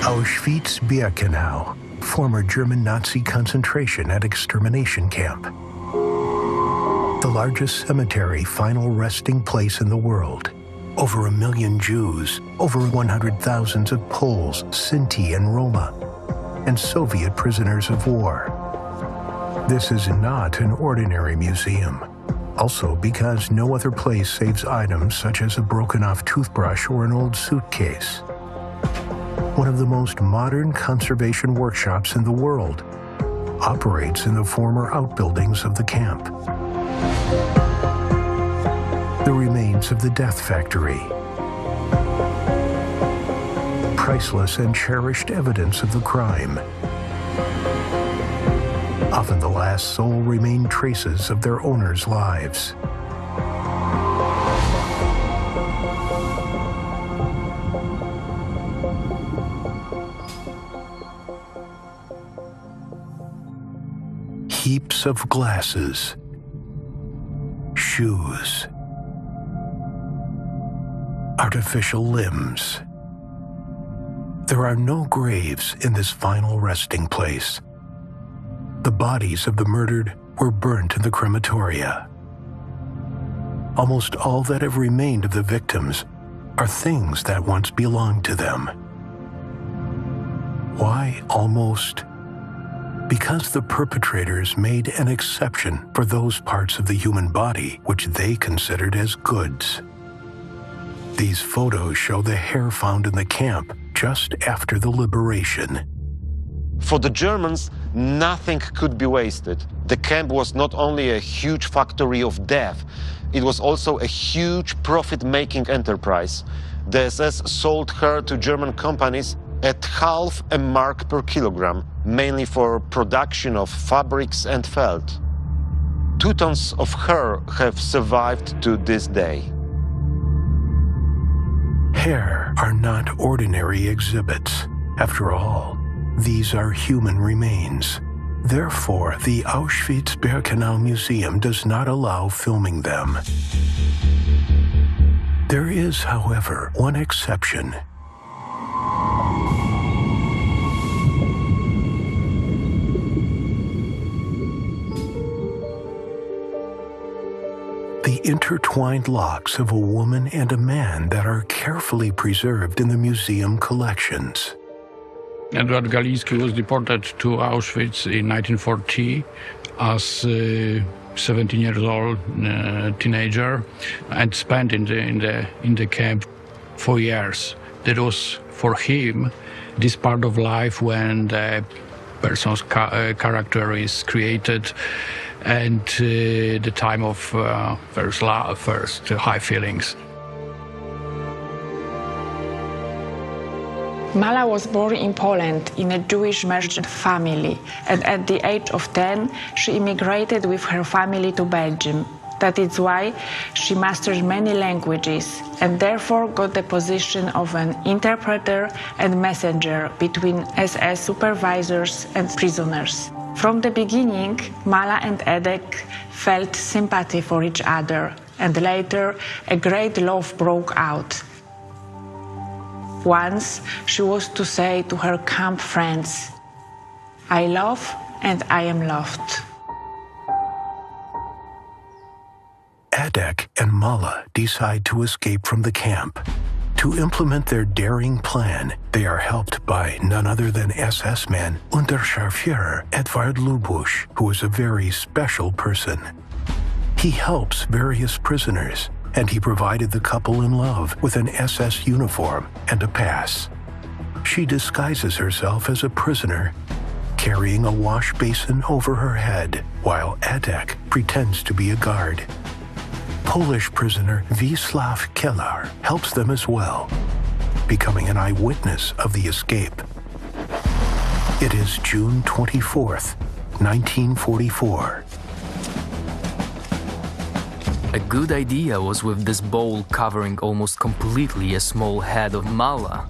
Auschwitz-Birkenau, former German Nazi concentration and extermination camp. The largest cemetery final resting place in the world. Over 1 million Jews, over 100,000 of Poles, Sinti, and Roma, and Soviet prisoners of war. This is not an ordinary museum. Also because no other place saves items such as a broken-off toothbrush or an old suitcase. One of the most modern conservation workshops in the world operates in the former outbuildings of the camp. The remains of the death factory. Priceless and cherished evidence of the crime. Often the last sole remained traces of their owners' lives. Heaps of glasses, shoes, artificial limbs. There are no graves in this final resting place. The bodies of the murdered were burnt in the crematoria. Almost all that have remained of the victims are things that once belonged to them. Why almost? Because the perpetrators made an exception for those parts of the human body which they considered as goods. These photos show the hair found in the camp just after the liberation. For the Germans, nothing could be wasted. The camp was not only a huge factory of death, it was also a huge profit-making enterprise. The SS sold hair to German companies at ½ mark per kilogram, mainly for production of fabrics and felt. 2 tons of hair have survived to this day. Hair are not ordinary exhibits. After all, these are human remains. Therefore, the Auschwitz-Birkenau Museum does not allow filming them. There is, however, one exception. The intertwined locks of a woman and a man that are carefully preserved in the museum collections. Edward Galicki was deported to Auschwitz in 1940 as a 17-year-old teenager and spent in the camp for years. That was for him this part of life when the person's character is created and the time of first love, first high feelings. Mala was born in Poland in a Jewish merchant family, and at the age of 10, she immigrated with her family to Belgium. That is why she mastered many languages and therefore got the position of an interpreter and messenger between SS supervisors and prisoners. From the beginning, Mala and Edek felt sympathy for each other, and later a great love broke out. Once she was to say to her camp friends, "I love and I am loved." Edek and Mala decide to escape from the camp. To implement their daring plan, they are helped by none other than SS man Unterscharführer Edvard Lubusch, who is a very special person. He helps various prisoners, and he provided the couple in love with an SS uniform and a pass. She disguises herself as a prisoner, carrying a wash basin over her head, while Edek pretends to be a guard. Polish prisoner Wiesław Keller helps them as well, becoming an eyewitness of the escape. It is June 24th, 1944. A good idea was with this bowl covering almost completely a small head of Mala.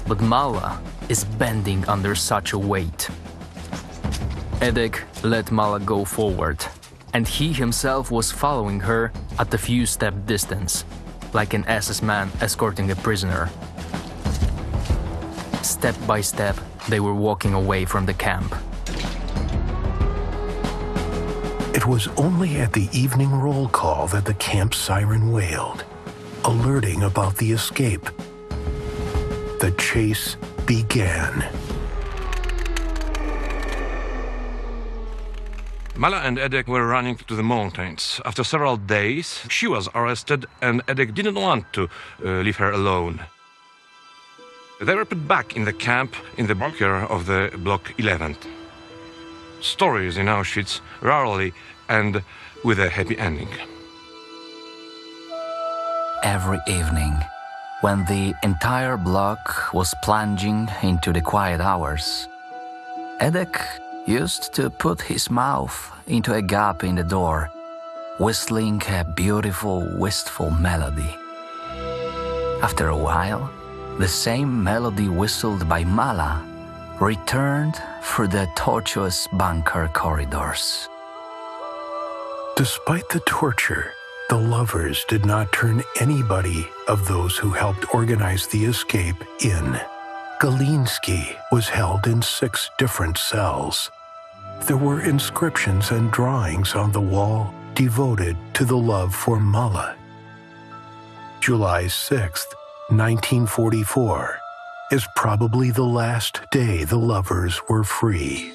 But Mala is bending under such a weight. Edek let Mala go forward, and he himself was following her at a few step distance, like an SS man escorting a prisoner. Step by step, they were walking away from the camp. It was only at the evening roll call that the camp siren wailed, alerting about the escape. The chase began. Mala and Edek were running to the mountains. After several days, she was arrested and Edek didn't want to leave her alone. They were put back in the camp in the bunker of the Block 11. Stories in Auschwitz rarely end with a happy ending. Every evening, when the entire block was plunging into the quiet hours, Edek used to put his mouth into a gap in the door, whistling a beautiful, wistful melody. After a while, the same melody whistled by Mala returned through the tortuous bunker corridors. Despite the torture, the lovers did not turn anybody of those who helped organize the escape in. Galinsky was held in 6 different cells. There were inscriptions and drawings on the wall devoted to the love for Mala. July 6th, 1944 is probably the last day the lovers were free.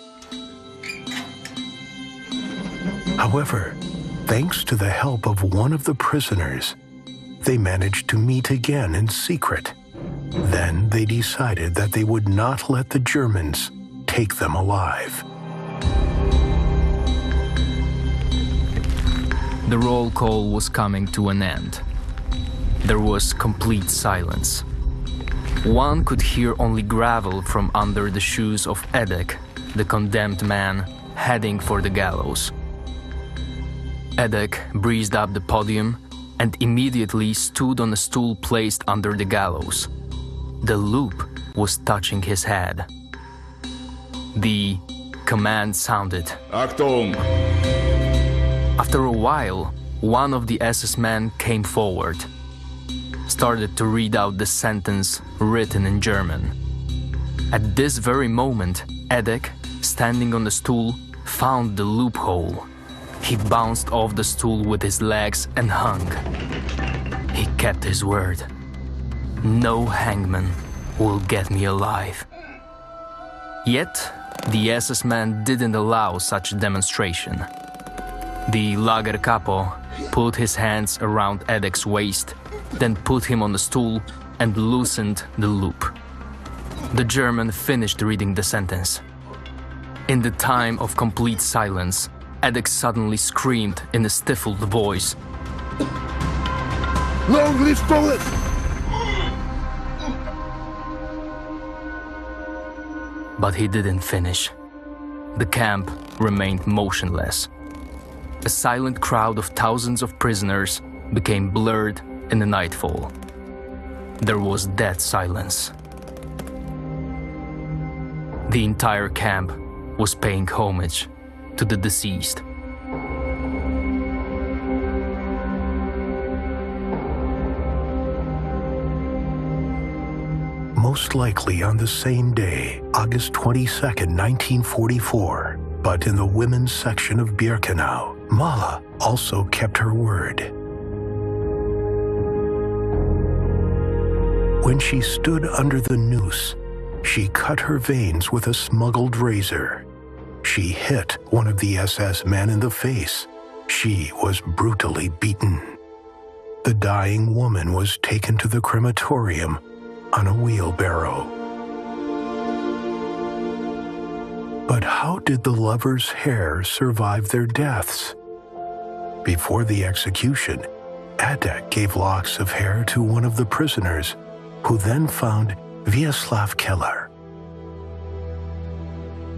However, thanks to the help of one of the prisoners, they managed to meet again in secret. Then they decided that they would not let the Germans take them alive. The roll call was coming to an end. There was complete silence. One could hear only gravel from under the shoes of Edek, the condemned man heading for the gallows. Edek breezed up the podium and immediately stood on a stool placed under the gallows. The loop was touching his head. The command sounded. Achtung! After a while, one of the SS men came forward, started to read out the sentence written in German. At this very moment, Edek, standing on the stool, found the loophole. He bounced off the stool with his legs and hung. He kept his word. No hangman will get me alive. Yet, the SS man didn't allow such a demonstration. The Lager Capo put his hands around Edek's waist, then put him on the stool and loosened the loop. The German finished reading the sentence. In the time of complete silence, Edek suddenly screamed in a stifled voice, Long live Poland! But he didn't finish. The camp remained motionless. A silent crowd of thousands of prisoners became blurred in the nightfall. There was dead silence. The entire camp was paying homage to the deceased. Most likely on the same day, August 22nd, 1944, but in the women's section of Birkenau, Mala also kept her word. When she stood under the noose, she cut her veins with a smuggled razor. She hit one of the SS men in the face. She was brutally beaten. The dying woman was taken to the crematorium on a wheelbarrow. But how did the lovers' hair survive their deaths? Before the execution, Edek gave locks of hair to one of the prisoners, who then found Vyacheslav Keller.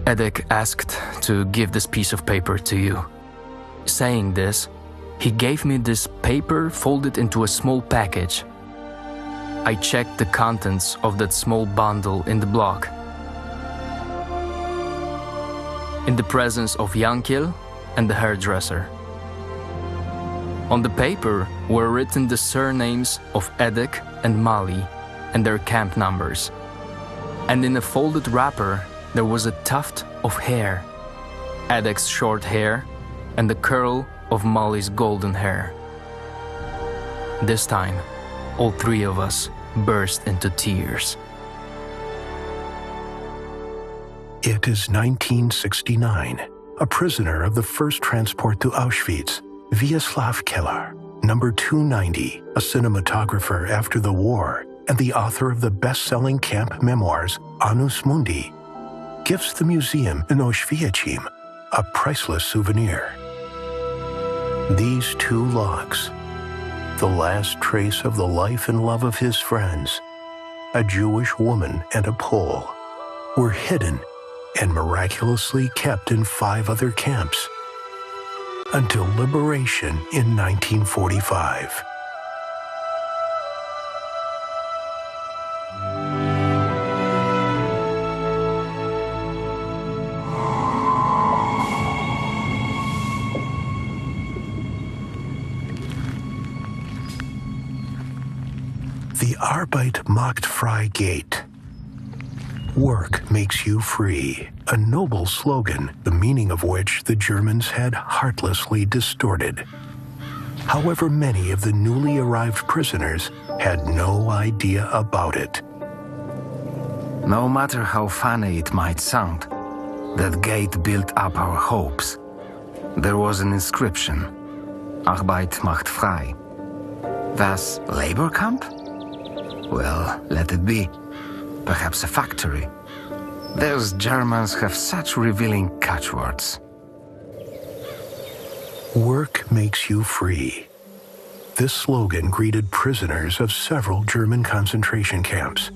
Edek asked to give this piece of paper to you. Saying this, he gave me this paper folded into a small package. I checked the contents of that small bundle in the block. In the presence of Yankel and the hairdresser. On the paper were written the surnames of Edek and Mali and their camp numbers. And in a folded wrapper, there was a tuft of hair, Edek's short hair, and the curl of Molly's golden hair. This time, all three of us burst into tears. It is 1969. A prisoner of the first transport to Auschwitz, Wiesław Keller, number 290, a cinematographer after the war and the author of the best-selling camp memoirs Annus Mundi, gives the museum in Auschwitz a priceless souvenir. These two logs, the last trace of the life and love of his friends, a Jewish woman and a Pole, were hidden and miraculously kept in 5 other camps until liberation in 1945. The Arbeit macht frei Gate. Work makes you free, a noble slogan, the meaning of which the Germans had heartlessly distorted. However, many of the newly arrived prisoners had no idea about it. No matter how funny it might sound, that gate built up our hopes. There was an inscription, Arbeit macht frei. Thus, labor camp? Well, let it be. Perhaps a factory. Those Germans have such revealing catchwords. Work makes you free. This slogan greeted prisoners of several German concentration camps,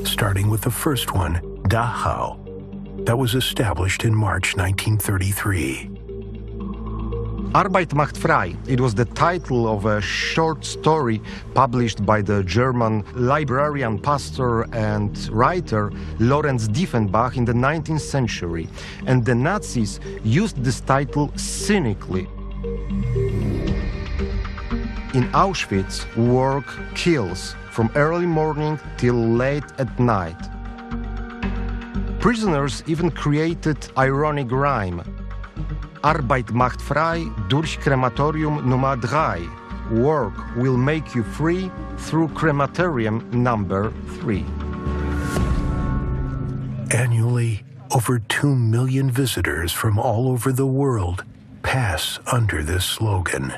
starting with the first one, Dachau, that was established in March 1933. Arbeit macht frei. It was the title of a short story published by the German librarian, pastor, and writer Lorenz Diefenbach in the 19th century. And the Nazis used this title cynically. In Auschwitz, work kills from early morning till late at night. Prisoners even created ironic rhyme. Arbeit macht frei durch Krematorium Nummer 3. Work will make you free through crematorium number 3. Annually, over 2 million visitors from all over the world pass under this slogan.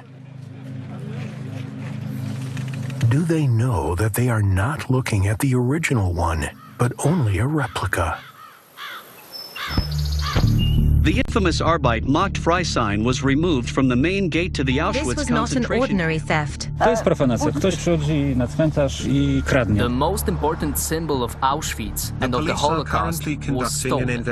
Do they know that they are not looking at the original one, but only a replica? The infamous Arbeit macht frei sign was removed from the main gate to the Auschwitz This was not an concentration ordinary theft. To jest profanacja. Ktoś przychodzi na cmentarz I kradnie. The most important symbol of Auschwitz and of the Holocaust was stolen.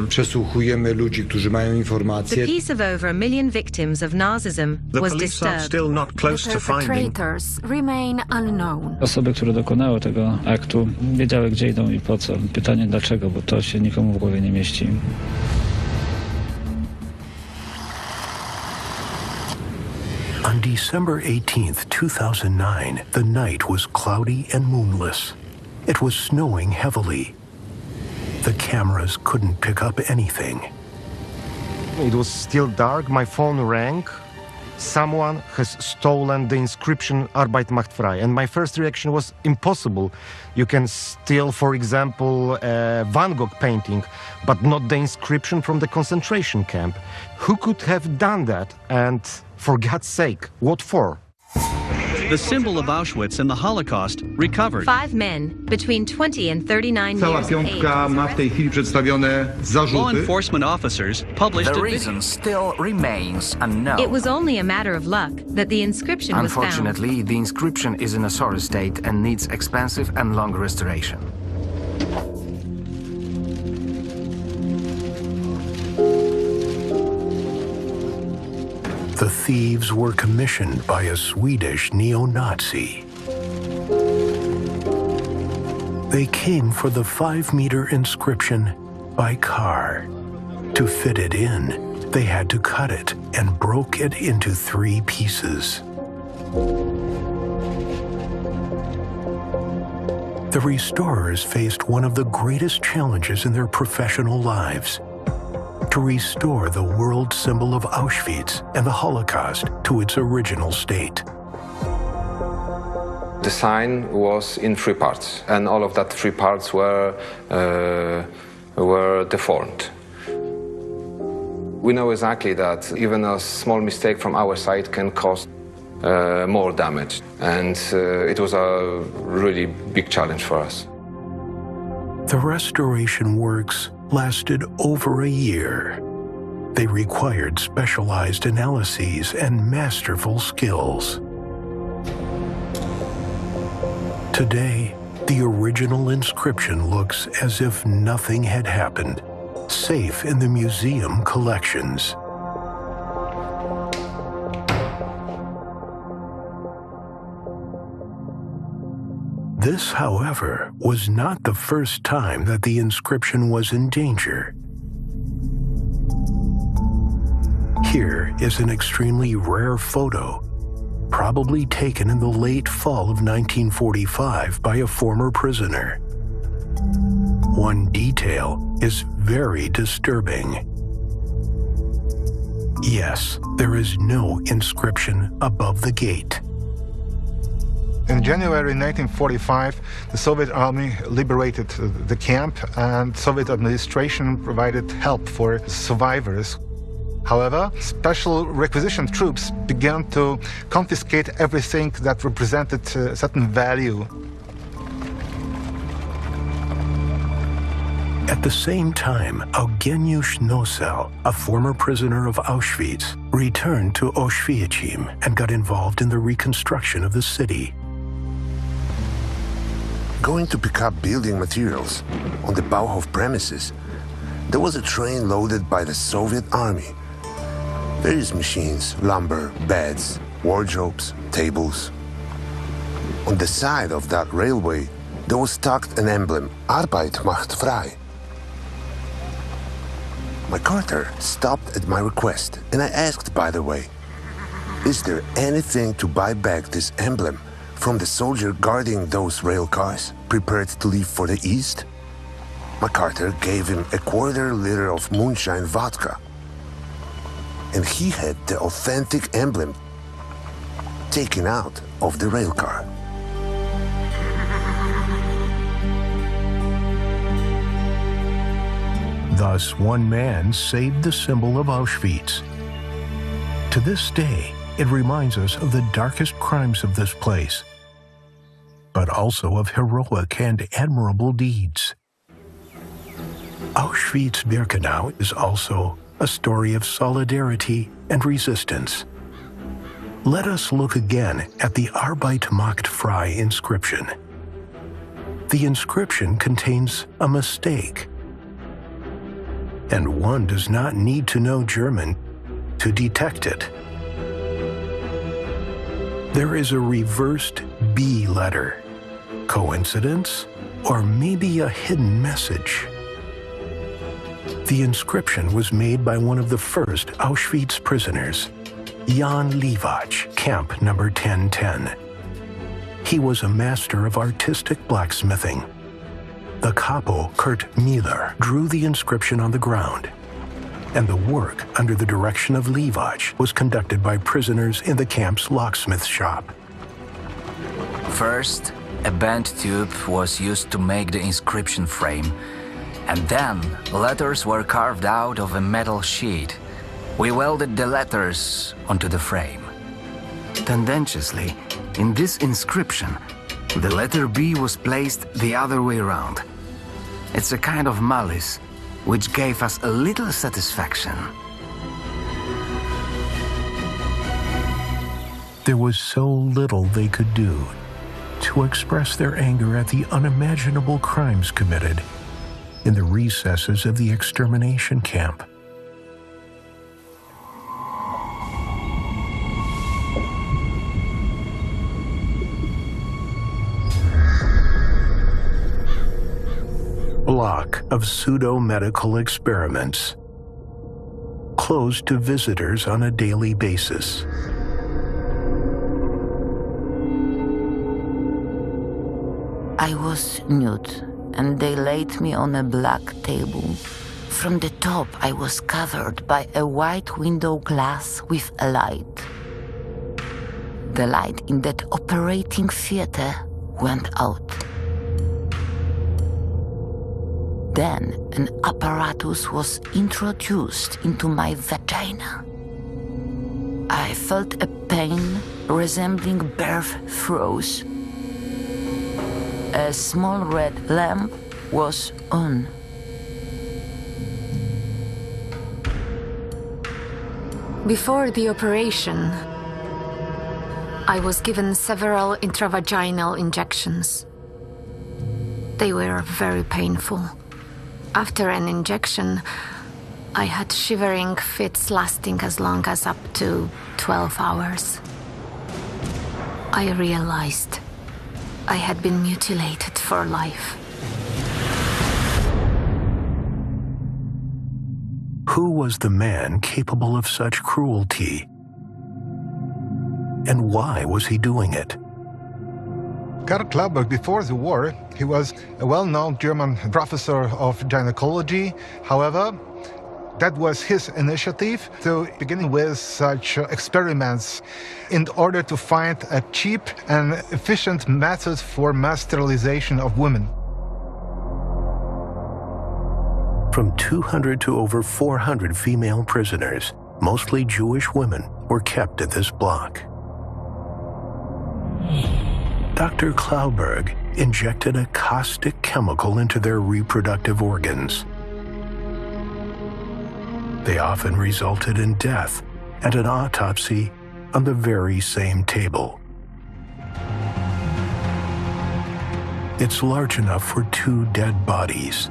Przesłuchujemy ludzi, którzy mają The informacje. peace of over 1 million victims of Nazism was disturbed. The perpetrators remain unknown. Osoby, które dokonały tego aktu, wiedziały, gdzie idą I po co. Pytanie dlaczego, bo to się nikomu w głowie nie mieści. On December 18th, 2009, the night was cloudy and moonless. It was snowing heavily. The cameras couldn't pick up anything. It was still dark, my phone rang. Someone has stolen the inscription Arbeit macht frei. And my first reaction was impossible. You can steal, for example, a Van Gogh painting, but not the inscription from the concentration camp. Who could have done that? And for God's sake, what for? The symbol of Auschwitz and the Holocaust recovered. 5 men between 20 and 39 Cała years of piątka age. ma w tej chwili przedstawione Law zarzuty. enforcement officers published The a reason video. still remains unknown. It was only a matter of luck that the inscription was found. Unfortunately, the inscription is in a sorry state and needs expensive and long restoration. The thieves were commissioned by a Swedish neo-Nazi. They came for the 5-meter inscription by car. To fit it in, they had to cut it and broke it into 3 pieces. the restorers faced one of the greatest challenges in their professional lives: to restore the world symbol of Auschwitz and the Holocaust to its original state. The sign was in 3 parts, and all of that 3 parts were deformed. We know exactly that even a small mistake from our side can cause more damage, and it was a really big challenge for us. The restoration works lasted over a year. They required specialized analyses and masterful skills. Today, the original inscription looks as if nothing had happened, safe in the museum collections. This, however, was not the first time that the inscription was in danger. Here is an extremely rare photo, probably taken in the late fall of 1945 by a former prisoner. One detail is very disturbing. Yes, there is no inscription above the gate. In January 1945, the Soviet army liberated the camp, and Soviet administration provided help for survivors. However, special requisition troops began to confiscate everything that represented a certain value. At the same time, Eugeniusz Nosel, a former prisoner of Auschwitz, returned to Auschwitz and got involved in the reconstruction of the city. Going to pick up building materials on the Bauhof premises, there was a train loaded by the Soviet army. Various machines, lumber, beds, wardrobes, tables. On the side of that railway, there was stuck an emblem, Arbeit macht frei. MacArthur stopped at my request, and I asked, by the way, is there anything to buy back this emblem from the soldier guarding those rail cars, prepared to leave for the East? MacArthur gave him a 1/4 liter of moonshine vodka, and he had the authentic emblem taken out of the rail car. Thus, one man saved the symbol of Auschwitz. To this day, it reminds us of the darkest crimes of this place, but also of heroic and admirable deeds. Auschwitz-Birkenau is also a story of solidarity and resistance. Let us look again at the Arbeit macht frei inscription. The inscription contains a mistake, and one does not need to know German to detect it. There is a reversed B letter. Coincidence? Or maybe a hidden message? The inscription was made by one of the first Auschwitz prisoners, Jan Liwacz, camp number 1010. He was a master of artistic blacksmithing. The capo, Kurt Müller, drew the inscription on the ground, and the work under the direction of Liwacz was conducted by prisoners in the camp's locksmith shop. First, a bent tube was used to make the inscription frame, and then letters were carved out of a metal sheet. We welded the letters onto the frame. Tendentiously, in this inscription, the letter B was placed the other way around. It's a kind of malice, which gave us a little satisfaction. There was so little they could do to express their anger at the unimaginable crimes committed in the recesses of the extermination camp. Block of pseudo-medical experiments, closed to visitors on a daily basis. I was nude, and they laid me on a black table. From the top, I was covered by a white window glass with a light. The light in that operating theater went out. Then an apparatus was introduced into my vagina. I felt a pain resembling birth throes. A small red lamp was on. Before the operation, I was given several intravaginal injections. They were very painful. After an injection, I had shivering fits lasting as long as up to 12 hours. I realized I had been mutilated for life. Who was the man capable of such cruelty? And why was he doing it? Karl Klauberg, before the war, he was a well-known German professor of gynecology. However, that was his initiative to begin with such experiments in order to find a cheap and efficient method for mass sterilization of women. From 200 to over 400 female prisoners, mostly Jewish women, were kept at this block. Dr. Klauberg injected a caustic chemical into their reproductive organs. They often resulted in death and an autopsy on the very same table. It's large enough for 2 dead bodies.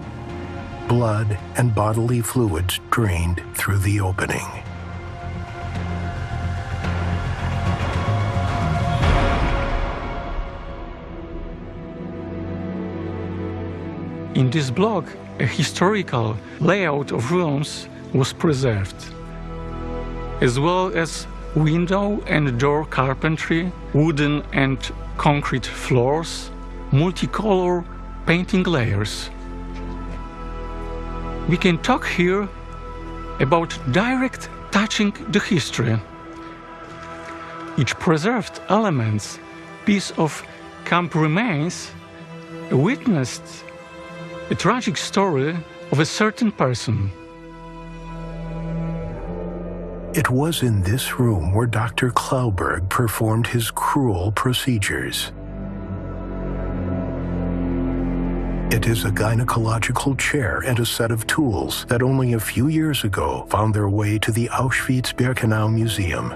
Blood and bodily fluids drained through the opening. In this block, a historical layout of rooms was preserved, as well as window and door carpentry, wooden and concrete floors, multicolor painting layers. We can talk here about direct touching the history. Each preserved element's piece of camp remains witnessed a tragic story of a certain person. It was in this room where Dr. Klauberg performed his cruel procedures. It is a gynecological chair and a set of tools that only a few years ago found their way to the Auschwitz-Birkenau Museum.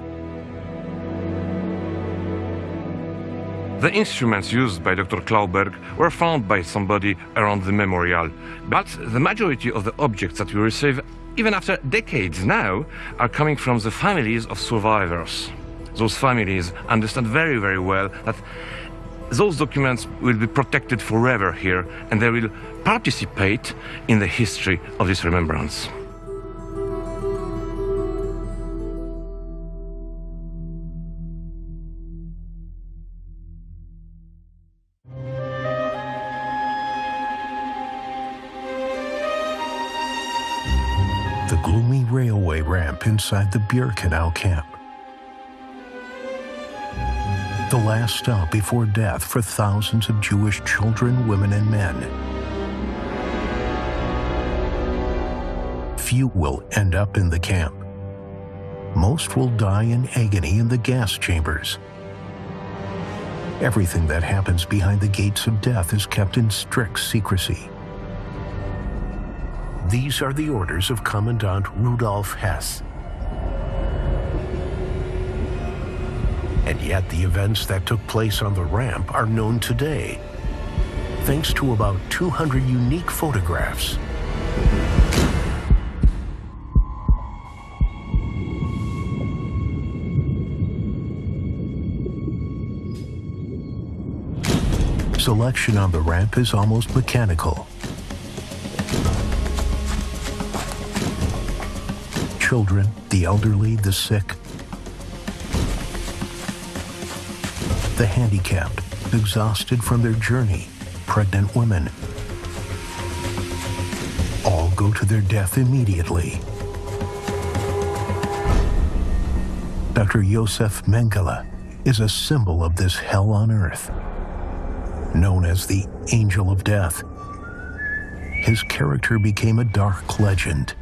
The instruments used by Dr. Klauberg were found by somebody around the memorial, but the majority of the objects that we receive, even after decades now, are coming from the families of survivors. Those families understand very, very well that those documents will be protected forever here, and they will participate in the history of this remembrance. The gloomy railway ramp inside the Birkenau camp. The last stop before death for thousands of Jewish children, women, and men. Few will end up in the camp. Most will die in agony in the gas chambers. Everything that happens behind the gates of death is kept in strict secrecy. These are the orders of Commandant Rudolf Hess. And yet the events that took place on the ramp are known today, thanks to about 200 unique photographs. Selection on the ramp is almost mechanical. Children, the elderly, the sick, the handicapped, exhausted from their journey, pregnant women. All go to their death immediately. Dr. Józef Mengele is a symbol of this hell on earth. Known as the Angel of Death, his character became a dark legend.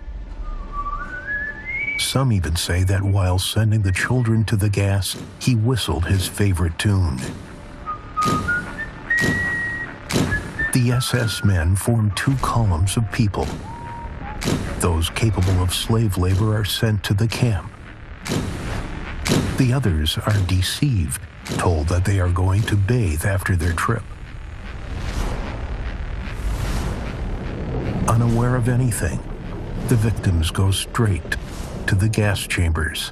Some even say that while sending the children to the gas, he whistled his favorite tune. The SS men form two columns of people. Those capable of slave labor are sent to the camp. The others are deceived, told that they are going to bathe after their trip. Unaware of anything, the victims go straight to the gas chambers.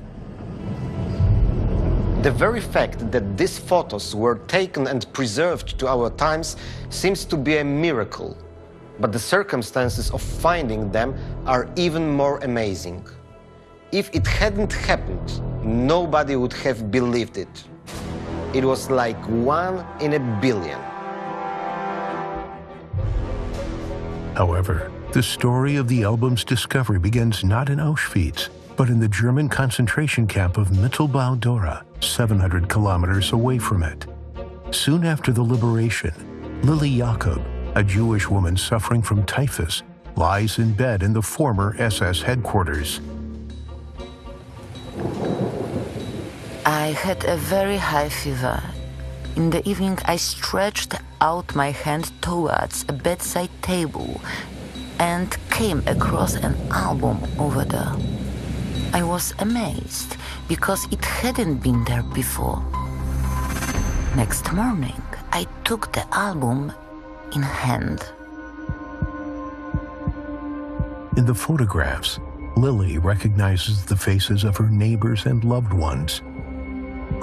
The very fact that these photos were taken and preserved to our times seems to be a miracle, but the circumstances of finding them are even more amazing. If it hadn't happened, nobody would have believed it. It was like 1 in a billion. However, the story of the album's discovery begins not in Auschwitz, but in the German concentration camp of Mittelbau-Dora, 700 kilometers away from it. Soon after the liberation, Lily Jakob, a Jewish woman suffering from typhus, lies in bed in the former SS headquarters. I had a very high fever. In the evening, I stretched out my hand towards a bedside table and came across an album over there. I was amazed because it hadn't been there before. Next morning, I took the album in hand. In the photographs, Lily recognizes the faces of her neighbors and loved ones.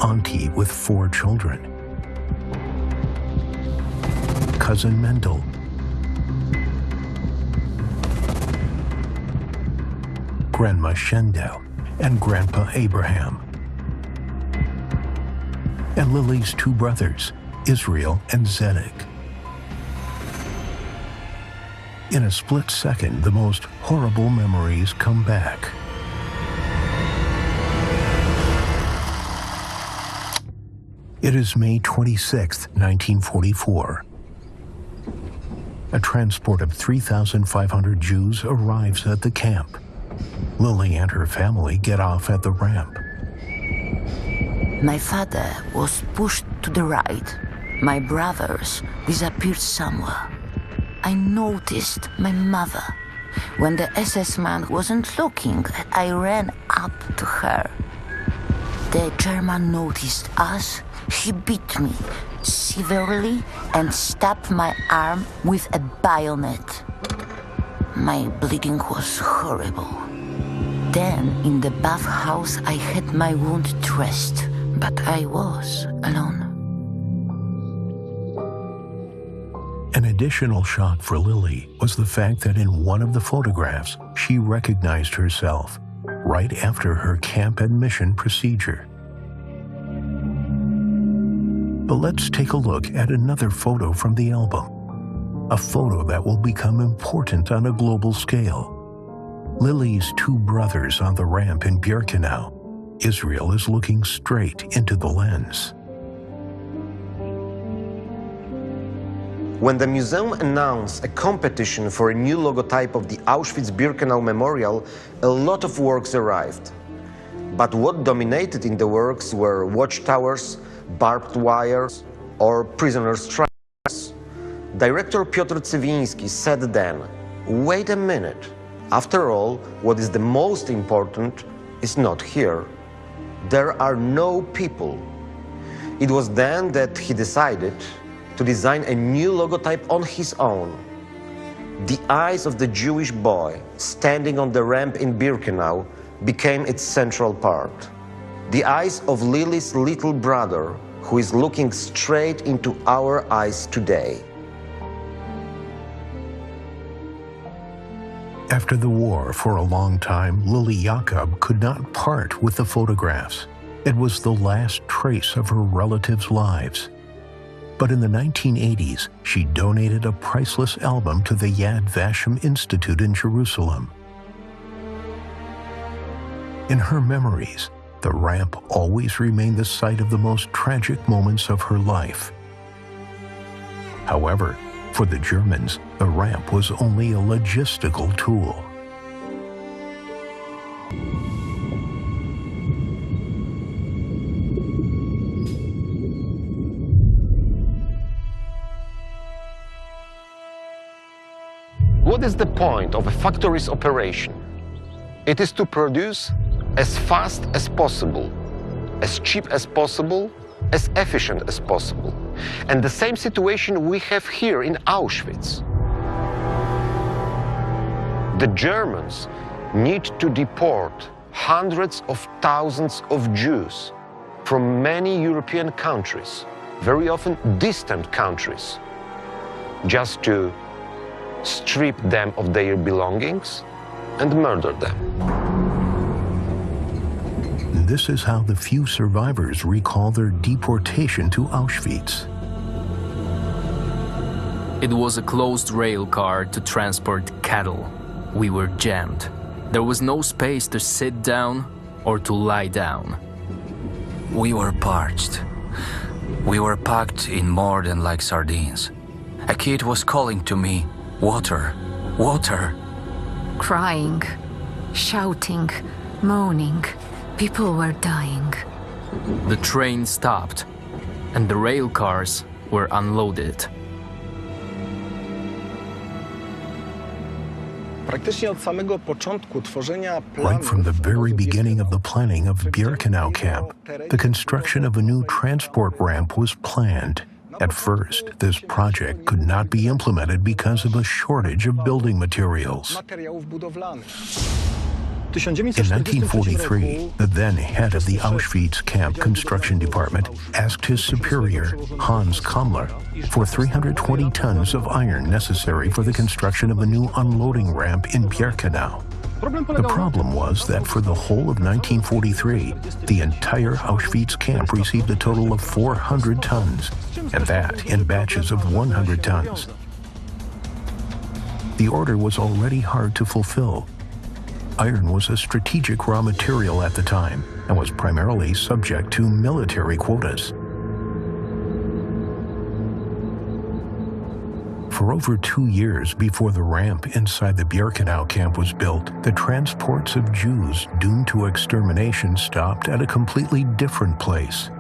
Auntie with 4 children, Cousin Mendel, Grandma Schendel, and Grandpa Abraham, and Lily's 2 brothers, Israel and Zedek. In a split second, the most horrible memories come back. It is May 26, 1944. A transport of 3,500 Jews arrives at the camp. Lily and her family get off at the ramp. My father was pushed to the right. My brothers disappeared somewhere. I noticed my mother. When the SS man wasn't looking, I ran up to her. The German noticed us. He beat me severely and stabbed my arm with a bayonet. My bleeding was horrible. Then, in the bathhouse, I had my wound dressed, but I was alone. An additional shock for Lily was the fact that in one of the photographs, she recognized herself right after her camp admission procedure. But let's take a look at another photo from the album, a photo that will become important on a global scale. Lily's 2 brothers on the ramp in Birkenau. Israel is looking straight into the lens. When the museum announced a competition for a new logotype of the Auschwitz-Birkenau Memorial, a lot of works arrived. But what dominated in the works were watchtowers, barbed wires, or prisoners' trials. Director Piotr Cywiński said then, "Wait a minute. After all, what is the most important is not here. There are no people." It was then that he decided to design a new logotype on his own. The eyes of the Jewish boy standing on the ramp in Birkenau became its central part. The eyes of Lily's little brother, who is looking straight into our eyes today. After the war, for a long time, Lily Jakob could not part with the photographs. It was the last trace of her relatives' lives. But in the 1980s, she donated a priceless album to the Yad Vashem Institute in Jerusalem. In her memories, the ramp always remained the site of the most tragic moments of her life. However, for the Germans, the ramp was only a logistical tool. What is the point of a factory's operation? It is to produce as fast as possible, as cheap as possible, as efficient as possible. And the same situation we have here in Auschwitz. The Germans need to deport hundreds of thousands of Jews from many European countries, very often distant countries, just to strip them of their belongings and murder them. This is how the few survivors recall their deportation to Auschwitz. It was a closed rail car to transport cattle. We were jammed. There was no space to sit down or to lie down. We were parched. We were packed in more than like sardines. A kid was calling to me, "Water, water." Crying, shouting, moaning. People were dying. The train stopped, and the rail cars were unloaded. Right from the very beginning of the planning of Birkenau camp, the construction of a new transport ramp was planned. At first, this project could not be implemented because of a shortage of building materials. In 1943, the then head of the Auschwitz camp construction department asked his superior, Hans Kammler, for 320 tons of iron necessary for the construction of a new unloading ramp in Birkenau. The problem was that for the whole of 1943, the entire Auschwitz camp received a total of 400 tons, and that in batches of 100 tons. The order was already hard to fulfill. Iron was a strategic raw material at the time and was primarily subject to military quotas. For over 2 years before the ramp inside the Birkenau camp was built, the transports of Jews doomed to extermination stopped at a completely different place.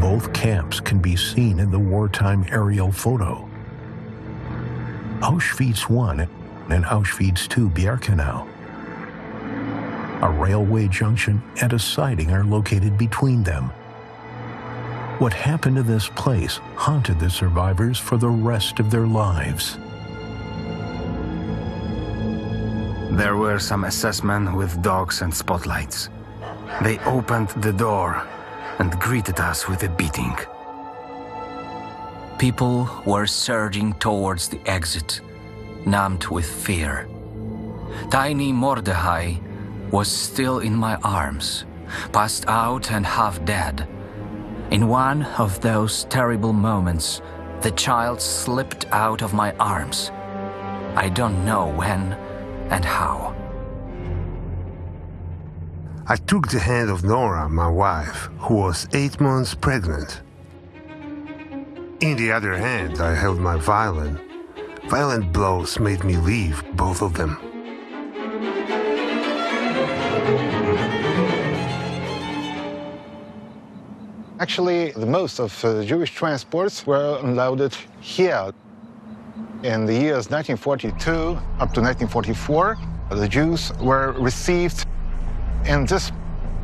Both camps can be seen in the wartime aerial photo. Auschwitz I and Auschwitz II Birkenau. A railway junction and a siding are located between them. What happened to this place haunted the survivors for the rest of their lives. There were some SS men with dogs and spotlights. They opened the door and greeted us with a beating. People were surging towards the exit, numbed with fear. Tiny Mordechai was still in my arms, passed out and half dead. In one of those terrible moments, the child slipped out of my arms. I don't know when and how. I took the hand of Nora, my wife, who was 8 months pregnant. In the other hand, I held my violin. Violent blows made me leave both of them. Actually, the most of Jewish transports were unloaded here. In the years 1942 up to 1944, the Jews were received in this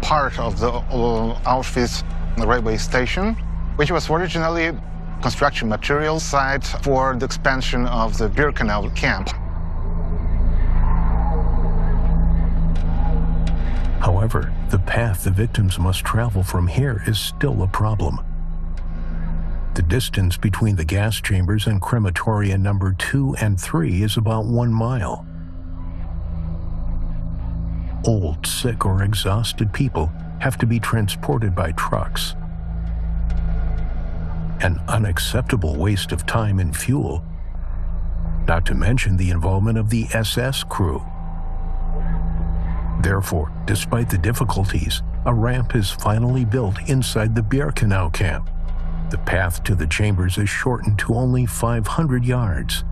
part of the Auschwitz railway station, which was originally construction material site for the expansion of the Birkenau camp. However, the path the victims must travel from here is still a problem. The distance between the gas chambers and crematoria number 2 and 3 is about 1 mile. Old, sick, or exhausted people have to be transported by trucks. an unacceptable waste of time and fuel, not to mention the involvement of the SS crew. Therefore, despite the difficulties, a ramp is finally built inside the Birkenau camp. The path to the chambers is shortened to only 500 yards.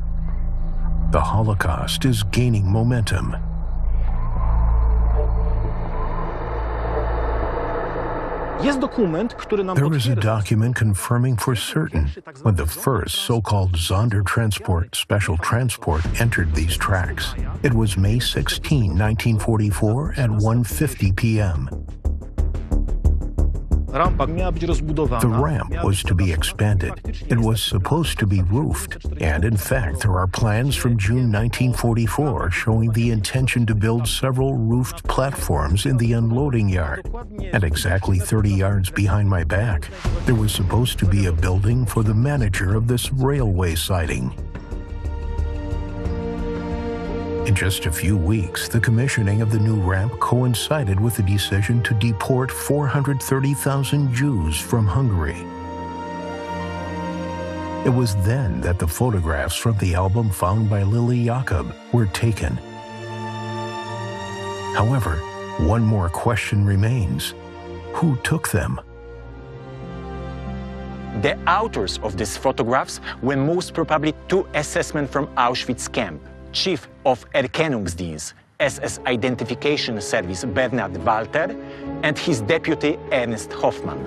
The Holocaust is gaining momentum. There is a document confirming for certain when the first so-called Sondertransport, special transport, entered these tracks. It was May 16, 1944 at 1:50 p.m. The ramp was to be expanded. It was supposed to be roofed, and in fact there are plans from June 1944 showing the intention to build several roofed platforms in the unloading yard. And exactly 30 yards behind my back, there was supposed to be a building for the manager of this railway siding. In just a few weeks, the commissioning of the new ramp coincided with the decision to deport 430,000 Jews from Hungary. It was then that the photographs from the album found by Lily Jakob were taken. However, one more question remains. Who took them? The authors of these photographs were most probably two SS men from Auschwitz camp. Chief of Erkennungsdienst, SS Identification Service Bernhard Walter, and his deputy Ernst Hoffmann.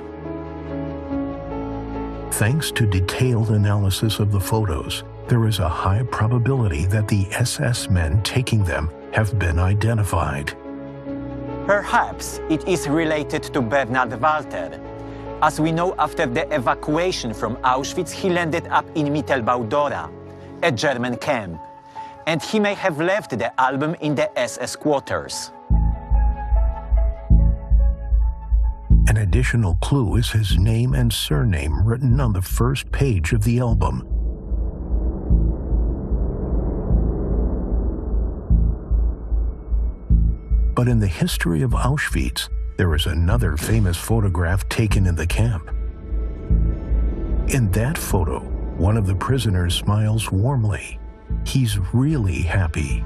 Thanks to detailed analysis of the photos, there is a high probability that the SS men taking them have been identified. Perhaps it is related to Bernhard Walter. As we know, after the evacuation from Auschwitz, he landed up in Mittelbau-Dora, a German camp, and he may have left the album in the SS quarters. An additional clue is his name and surname written on the first page of the album. But in the history of Auschwitz, there is another famous photograph taken in the camp. In that photo, one of the prisoners smiles warmly. He's really happy.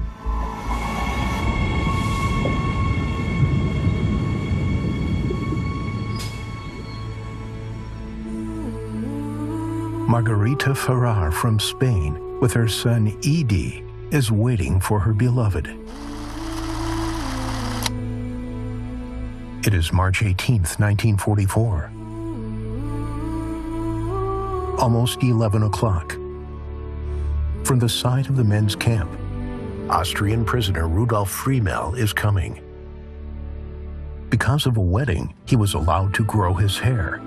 Margarita Ferrar from Spain, with her son Edie, is waiting for her beloved. It is March 18th, 1944. Almost 11 o'clock. From the side of the men's camp, Austrian prisoner Rudolf Friemel is coming. Because of a wedding, he was allowed to grow his hair.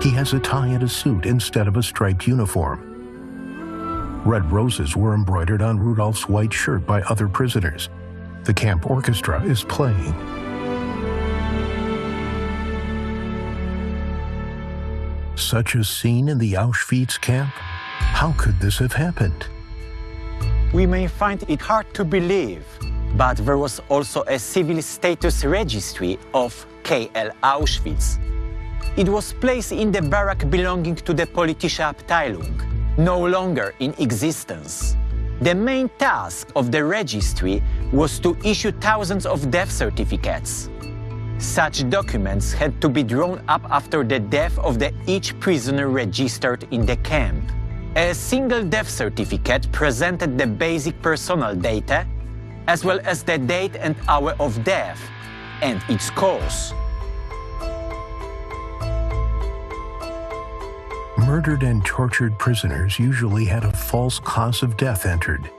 He has a tie and a suit instead of a striped uniform. Red roses were embroidered on Rudolf's white shirt by other prisoners. The camp orchestra is playing. Such a scene in the Auschwitz camp? How could this have happened? We may find it hard to believe, but there was also a civil status registry of KL Auschwitz. It was placed in the barrack belonging to the Politische Abteilung, no longer in existence. The main task of the registry was to issue thousands of death certificates. Such documents had to be drawn up after the death of each prisoner registered in the camp. A single death certificate presented the basic personal data, as well as the date and hour of death, and its cause. Murdered and tortured prisoners usually had a false cause of death entered.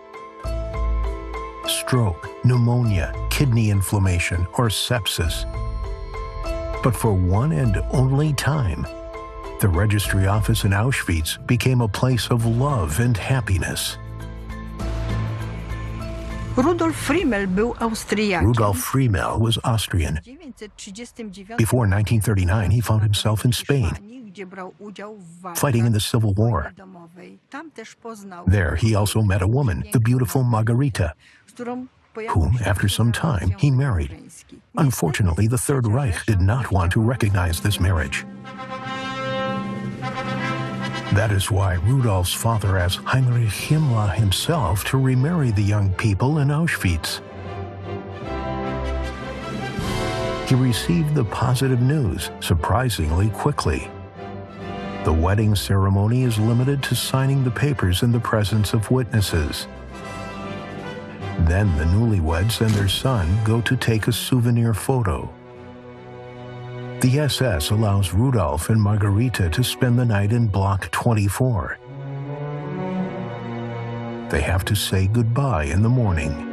Stroke, pneumonia, kidney inflammation, or sepsis. But for one and only time, the registry office in Auschwitz became a place of love and happiness. Rudolf Friemel was Austrian. Before 1939, he found himself in Spain, fighting in the Civil War. There, he also met a woman, the beautiful Margarita, whom, after some time, he married. Unfortunately, the Third Reich did not want to recognize this marriage. That is why Rudolf's father asked Heinrich Himmler himself to remarry the young people in Auschwitz. He received the positive news surprisingly quickly. The wedding ceremony is limited to signing the papers in the presence of witnesses. Then the newlyweds and their son go to take a souvenir photo. The SS allows Rudolf and Margarita to spend the night in Block 24. They have to say goodbye in the morning.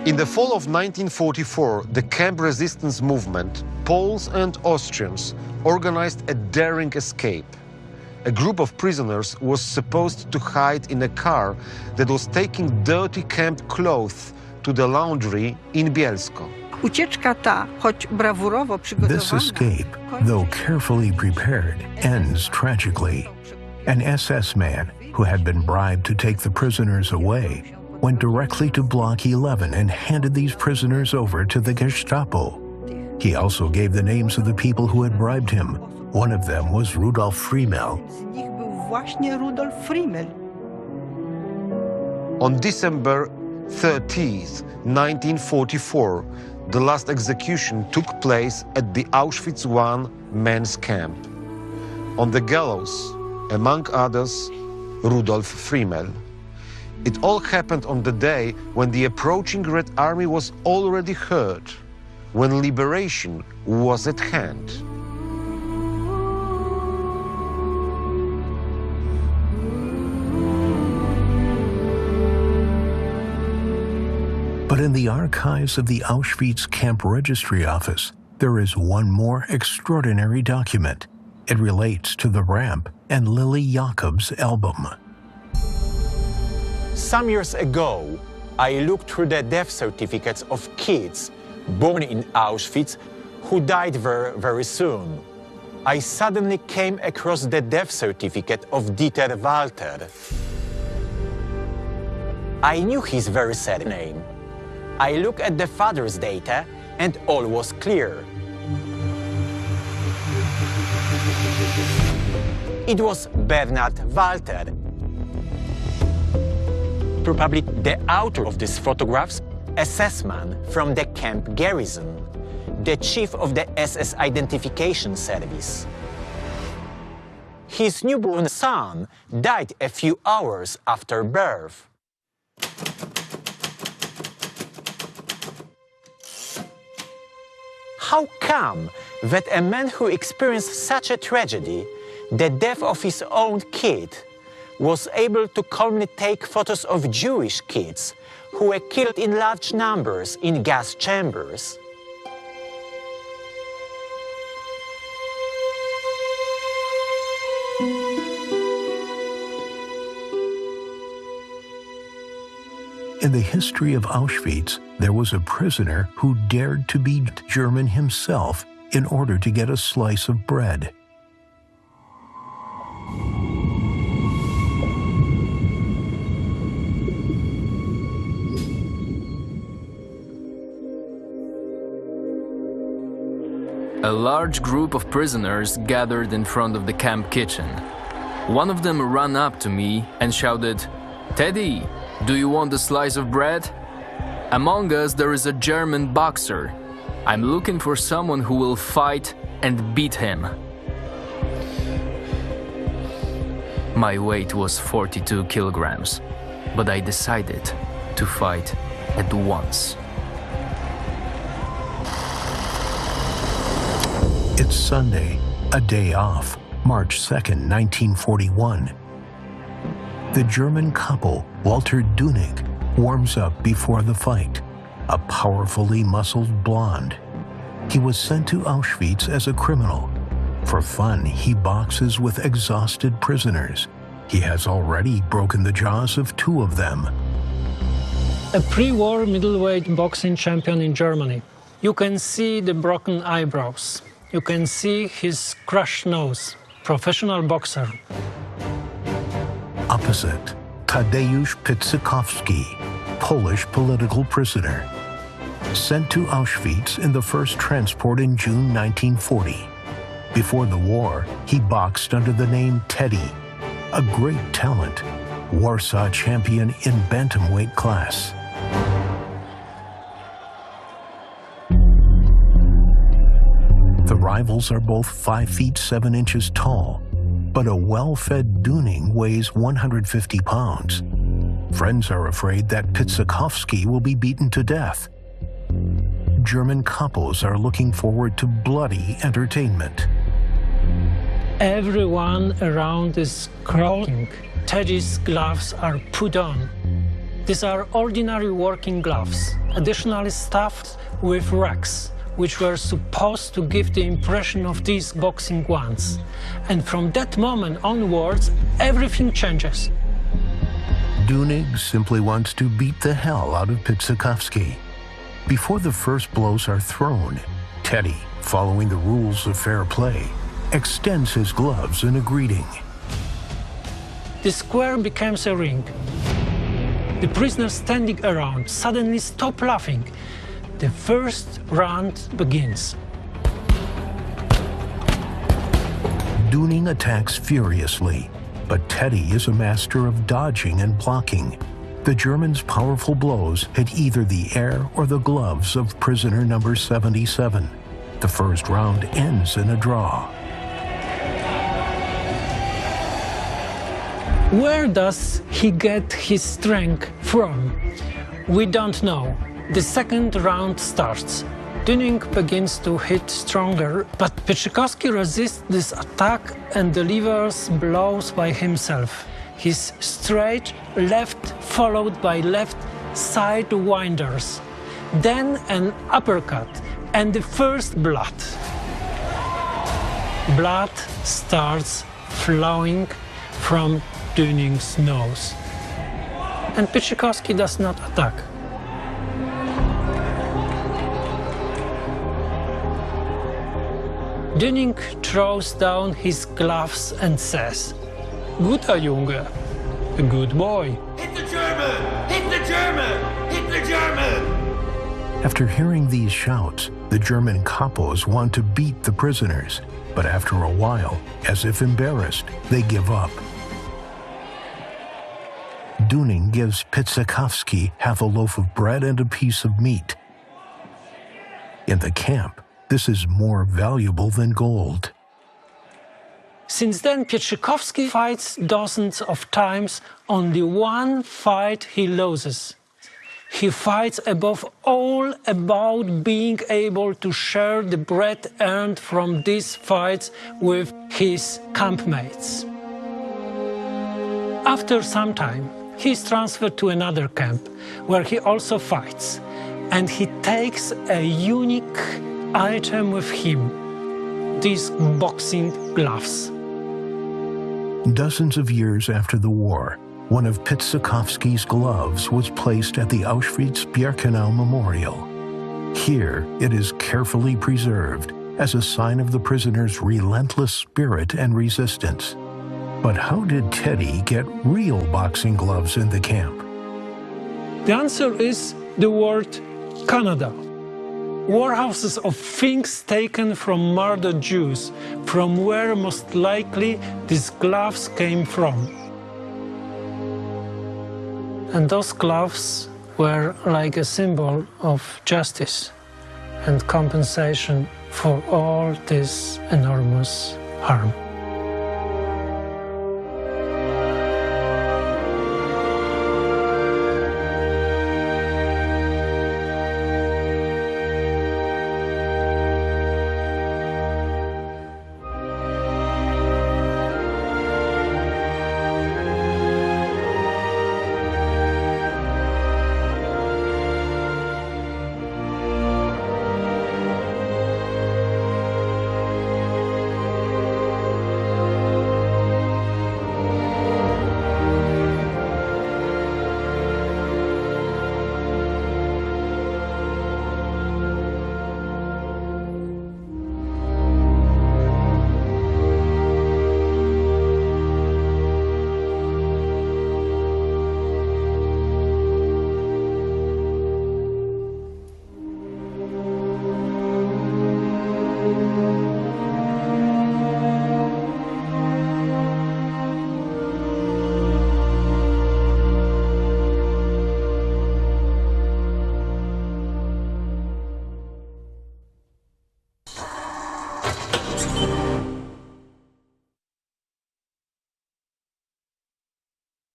In the fall of 1944, the camp resistance movement, Poles and Austrians, organized a daring escape. A group of prisoners was supposed to hide in a car that was taking dirty camp clothes to the laundry in Bielsko. This escape, though carefully prepared, ends tragically. An SS man who had been bribed to take the prisoners away went directly to Block 11 and handed these prisoners over to the Gestapo. He also gave the names of the people who had bribed him. One of them was Rudolf Friemel. On December 30th, 1944, the last execution took place at the Auschwitz I men's camp. On the gallows, among others, Rudolf Friemel. It all happened on the day when the approaching Red Army was already heard, when liberation was at hand. But in the archives of the Auschwitz Camp Registry Office, there is one more extraordinary document. It relates to the ramp and Lily Jacob's album. Some years ago, I looked through the death certificates of kids born in Auschwitz who died there very soon. I suddenly came across the death certificate of Dieter Walter. I knew his very sad name. I looked at the father's data and all was clear. It was Bernhard Walter. Probably the author of these photographs, SS man from the camp garrison, the chief of the SS identification service. His newborn son died a few hours after birth. How come that a man who experienced such a tragedy, the death of his own kid, was able to calmly take photos of Jewish kids who were killed in large numbers in gas chambers? In the history of Auschwitz, there was a prisoner who dared to be German himself in order to get a slice of bread. A large group of prisoners gathered in front of the camp kitchen. One of them ran up to me and shouted, "Teddy, do you want a slice of bread? Among us there is a German boxer. I'm looking for someone who will fight and beat him." My weight was 42 kilograms, but I decided to fight at once. It's Sunday, a day off, March 2nd, 1941. The German couple, Walter Dünig, warms up before the fight, a powerfully muscled blonde. He was sent to Auschwitz as a criminal. For fun, he boxes with exhausted prisoners. He has already broken the jaws of 2 of them. A pre-war middleweight boxing champion in Germany. You can see the broken eyebrows. You can see his crushed nose. Professional boxer. Opposite, Tadeusz Pizzikowski, Polish political prisoner. Sent to Auschwitz in the first transport in June 1940. Before the war, he boxed under the name Teddy, a great talent, Warsaw champion in bantamweight class. The rivals are both 5 feet 7 inches tall, but a well-fed Düning weighs 150 pounds. Friends are afraid that Pizzikowski will be beaten to death. German couples are looking forward to bloody entertainment. Everyone around is crawling. Teddy's gloves are put on. These are ordinary working gloves, additionally stuffed with racks, which were supposed to give the impression of these boxing ones. And from that moment onwards, everything changes. Düning simply wants to beat the hell out of Pizzikowski. Before the first blows are thrown, Teddy, following the rules of fair play, extends his gloves in a greeting. The square becomes a ring. The prisoners standing around suddenly stop laughing. The first round begins. Düning attacks furiously, but Teddy is a master of dodging and blocking. The Germans' powerful blows hit either the air or the gloves of prisoner number 77. The first round ends in a draw. Where does he get his strength from? We don't know. The second round starts. Düning begins to hit stronger, but Pizzikowski resists this attack and delivers blows by himself. His straight left followed by left side winders, then an uppercut and the first blood. Blood starts flowing from Düning's nose, and Pizzikowski does not attack. Düning throws down his gloves and says, "Guter Junge, a good boy." Hit the German! Hit the German! Hit the German! After hearing these shouts, the German capos want to beat the prisoners, but after a while, as if embarrassed, they give up. Düning gives Pizzikowski half a loaf of bread and a piece of meat. In the camp, this is more valuable than gold. Since then, Pizzikowski fights dozens of times. Only one fight he loses. He fights above all about being able to share the bread earned from these fights with his campmates. After some time, he is transferred to another camp, where he also fights, and he takes a unique item with him, these boxing gloves. Dozens of years after the war, one of Pizzikowski's gloves was placed at the Auschwitz-Birkenau Memorial. Here, it is carefully preserved as a sign of the prisoner's relentless spirit and resistance. But how did Teddy get real boxing gloves in the camp? The answer is the word Canada. Warehouses of things taken from murdered Jews, from where most likely these gloves came from. And those gloves were like a symbol of justice and compensation for all this enormous harm.